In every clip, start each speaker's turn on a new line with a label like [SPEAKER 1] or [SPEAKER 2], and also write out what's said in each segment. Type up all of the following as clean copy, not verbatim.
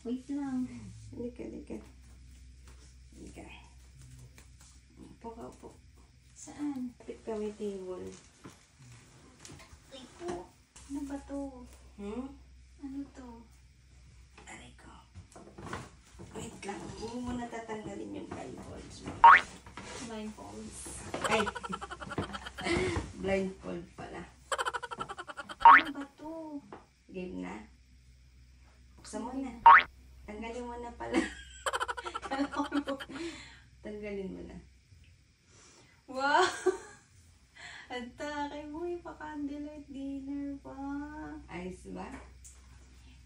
[SPEAKER 1] Wait lang.
[SPEAKER 2] Halika. Halika. Upo ka, upo.
[SPEAKER 1] Saan?
[SPEAKER 2] Tapit kami table.
[SPEAKER 1] Ay po. Ano ba to? Ano to?
[SPEAKER 2] Aray ko. Wait lang. Huwag mo muna tatanggalin yung blindfolds mo.
[SPEAKER 1] Blindfolds.
[SPEAKER 2] Ay! Blindfold pala.
[SPEAKER 1] Ano ba to?
[SPEAKER 2] Game na? Buksan mo na. Tanggalin mo na pala. Tanggalin mo na.
[SPEAKER 1] Wow! Ang takay mo, ipa-candlelight dinner pa.
[SPEAKER 2] Ayos ba?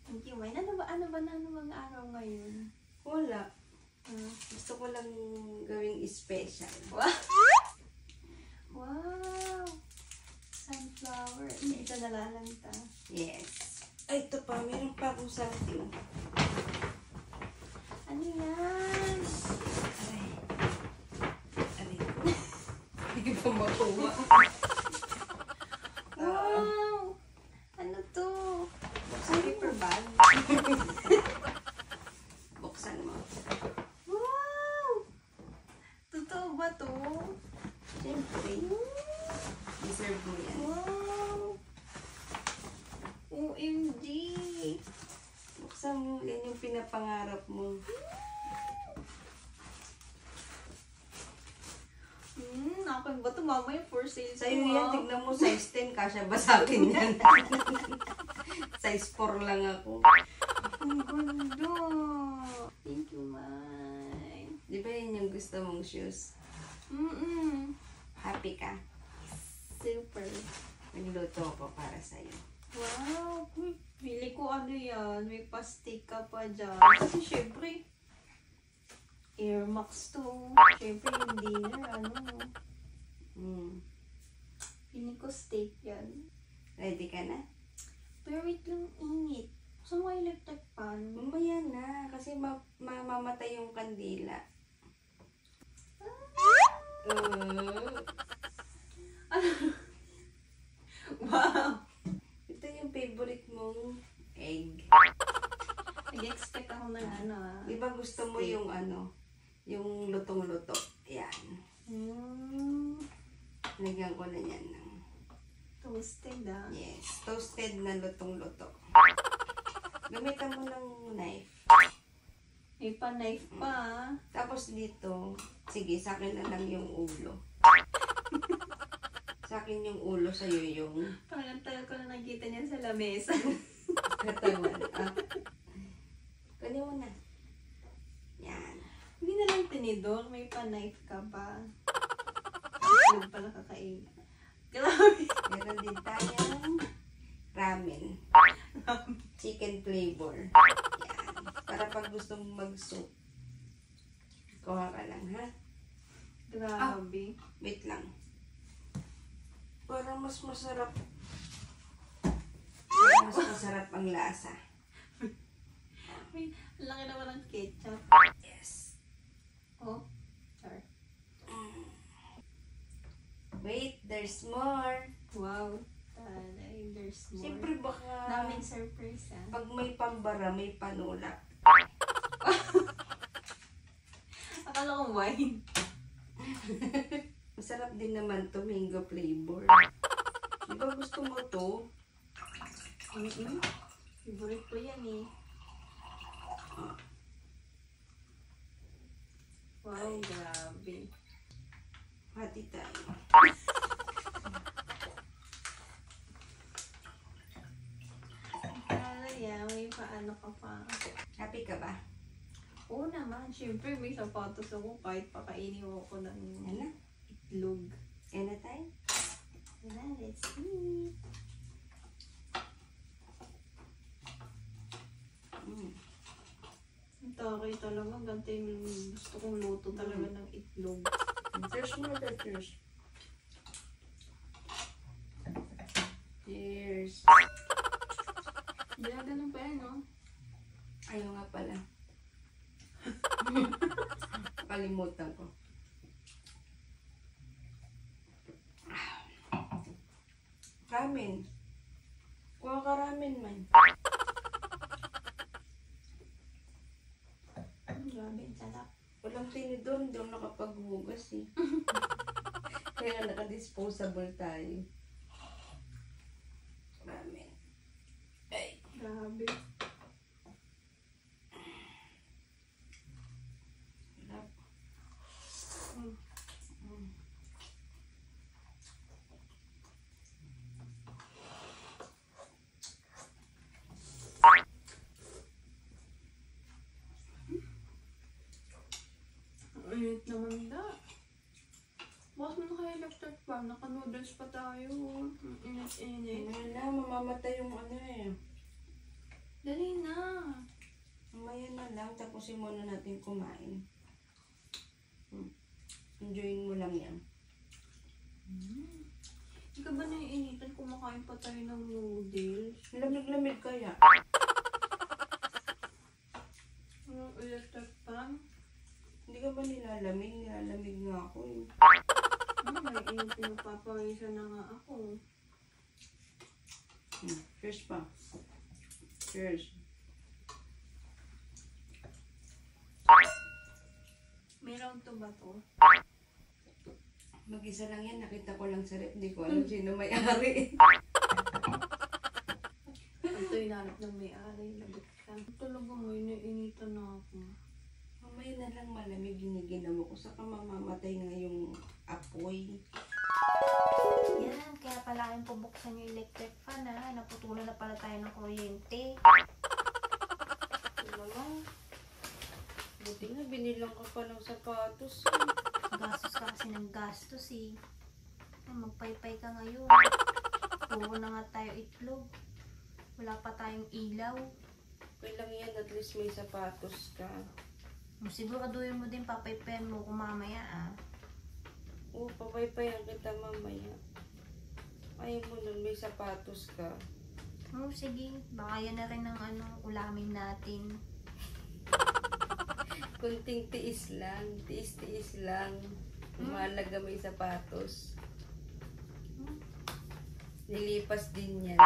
[SPEAKER 1] Thank you, Wayne. Ano bang araw ngayon?
[SPEAKER 2] Wala. Gusto ko lang gawing special.
[SPEAKER 1] Wow! Wow! Sunflower. Hindi ito nalalanta.
[SPEAKER 2] Yes. Ay, ito pa. Meron pa akong something.
[SPEAKER 1] Ano yan?
[SPEAKER 2] Aray. Aray ko. Hindi ko pa makuha.
[SPEAKER 1] Wow! Ano to?
[SPEAKER 2] Buksan paper bag. Buksan mo.
[SPEAKER 1] Wow! Totoo ba to?
[SPEAKER 2] Siyempre. Deserve mo yan.
[SPEAKER 1] Wow! OMG!
[SPEAKER 2] Buksan mo. Yan yung pinapangarap mo.
[SPEAKER 1] Nakapag ba ito? Mamaya for sale
[SPEAKER 2] Sa'yo yan. Tignan mo. Size 10. Kasya ba sa akin yan? Size 4 lang ako.
[SPEAKER 1] Ang ganda! Thank you, Mai.
[SPEAKER 2] Di ba yun yung gusto mong shoes? Happy ka?
[SPEAKER 1] Super.
[SPEAKER 2] Nagluto ako para sa'yo.
[SPEAKER 1] Wow! Uy, pili ko ano yan. May pastik ka pa dyan. Kasi syempre, Air Max to. Syempre yung dinner, ano. Pili ko steak yan.
[SPEAKER 2] Ready ka na?
[SPEAKER 1] Pero wait lang, init. Gusto mo electric pan?
[SPEAKER 2] Mamaya na. Kasi mamamatay yung kandila.
[SPEAKER 1] Wow!
[SPEAKER 2] Ito yung favorite mong egg.
[SPEAKER 1] Nag-expect ako ng ano ah.
[SPEAKER 2] Di ba gusto mo yung ano? Yung lutong-luto. Yan. Lagyan ko na yan ng
[SPEAKER 1] Toasted ah.
[SPEAKER 2] yes. Toasted na lutong-luto. Gamitan mo ng knife.
[SPEAKER 1] May pa-knife pa ah.
[SPEAKER 2] Tapos dito, sige, sa akin na lang yung ulo. Sa akin yung ulo, sa'yo yung
[SPEAKER 1] Parang tagal ko na nakita niya sa lamesa.
[SPEAKER 2] katawan. Kunin mo na. Yan.
[SPEAKER 1] Hindi na lang tinidor, may pa-knife ka pa. Huwag pala kakain. Grabe!
[SPEAKER 2] Meron din tayong ramen. Chicken flavor. Yan. Para pag gusto mong mag-soup. Kuha ka lang, ha?
[SPEAKER 1] Grabe.
[SPEAKER 2] Wait lang. Para mas masarap. Para mas masarap ang lasa.
[SPEAKER 1] May laki naman ng ketchup.
[SPEAKER 2] Yes.
[SPEAKER 1] Oh, sorry.
[SPEAKER 2] Wait, there's more.
[SPEAKER 1] Wow. There's more.
[SPEAKER 2] Siyempre baka
[SPEAKER 1] Daming surprise ah.
[SPEAKER 2] pag may pambara, may panulak.
[SPEAKER 1] Akala ko wine.
[SPEAKER 2] Masarap din naman to, mango flavor. Di ba gusto mo to?
[SPEAKER 1] Favorite ko yan eh. Wow, grabe.
[SPEAKER 2] Hati tayo.
[SPEAKER 1] Kaya may paano ka pa.
[SPEAKER 2] Happy ka ba?
[SPEAKER 1] Oo naman, syempre may sapatos ako kahit pakainin mo ako ng
[SPEAKER 2] Yan na.
[SPEAKER 1] itlog.
[SPEAKER 2] Yan na tayo.
[SPEAKER 1] Yan, let's eat. Ang takay talaga, ganito yung gusto kong luto talaga ng itlog.
[SPEAKER 2] There's more there, cheers. Cheers.
[SPEAKER 1] Hindi na ganun pa yan, no?
[SPEAKER 2] Ayaw nga pala. Kalimutan ko. Ramen. Kuha ka ramen man. kaya naka-disposable tayo. Ramen. Ay.
[SPEAKER 1] Grabe.
[SPEAKER 2] Sarap.
[SPEAKER 1] Mm. Ang init naman da. Bukas mo na kaya electric fan. Naka-noodles pa tayo. Ang init-init.
[SPEAKER 2] Wala, mamamatay yung ano eh.
[SPEAKER 1] Dali na.
[SPEAKER 2] Mamaya na lang, tapusin muna natin kumain. Enjoyin mo lang yan.
[SPEAKER 1] Hindi ka ba naiinitan kumakain pa tayo ng noodles?
[SPEAKER 2] Lamig-lamig kaya.
[SPEAKER 1] Ang electric fan?
[SPEAKER 2] Hindi ka ba nilalamig? Nilalamig nga ako eh.
[SPEAKER 1] May init pinapapawisan na nga ako.
[SPEAKER 2] Cheers pa. Cheers.
[SPEAKER 1] May round to ba to?
[SPEAKER 2] Mag-isa lang yan. Nakita ko lang sa rep. Hindi ko alam sino may-ari.
[SPEAKER 1] Ito hinanap ng may-ari. Lagot ka. Talaga mo, iniinitan na ako.
[SPEAKER 2] Mamaya na lang malamig giniginawa ko. Saka mamamatay nga yung apoy.
[SPEAKER 3] Yan, kaya pala kayong pabuksan yung electric fan ha. Naputulan na pala tayo ng kuryente.
[SPEAKER 2] Ano lang? Buti nga, binilang ka pa ng sapatos.
[SPEAKER 3] Gastos ka kasi ng gastos eh. Ay, magpaypay ka ngayon. Puro na nga tayo itlog. Wala pa tayong ilaw.
[SPEAKER 2] Okay lang yan, at least may sapatos ka.
[SPEAKER 3] Siguraduhin mo din papaypayan mo kung mamaya ah.
[SPEAKER 2] Oo, papaypayan kita mamaya. Ayaw mo nun, may sapatos ka.
[SPEAKER 3] Oh, sige, baka yan na rin ang ulamin natin.
[SPEAKER 2] Kunting tiis lang, tiis-tiis lang. Mahalaga may sapatos. Nilipas din yan.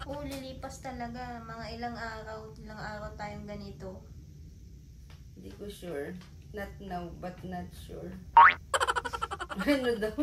[SPEAKER 3] Oh, lilipas talaga. Mga ilang araw tayong ganito.
[SPEAKER 2] Hindi ko sure. Not now, but not sure. Ano daw?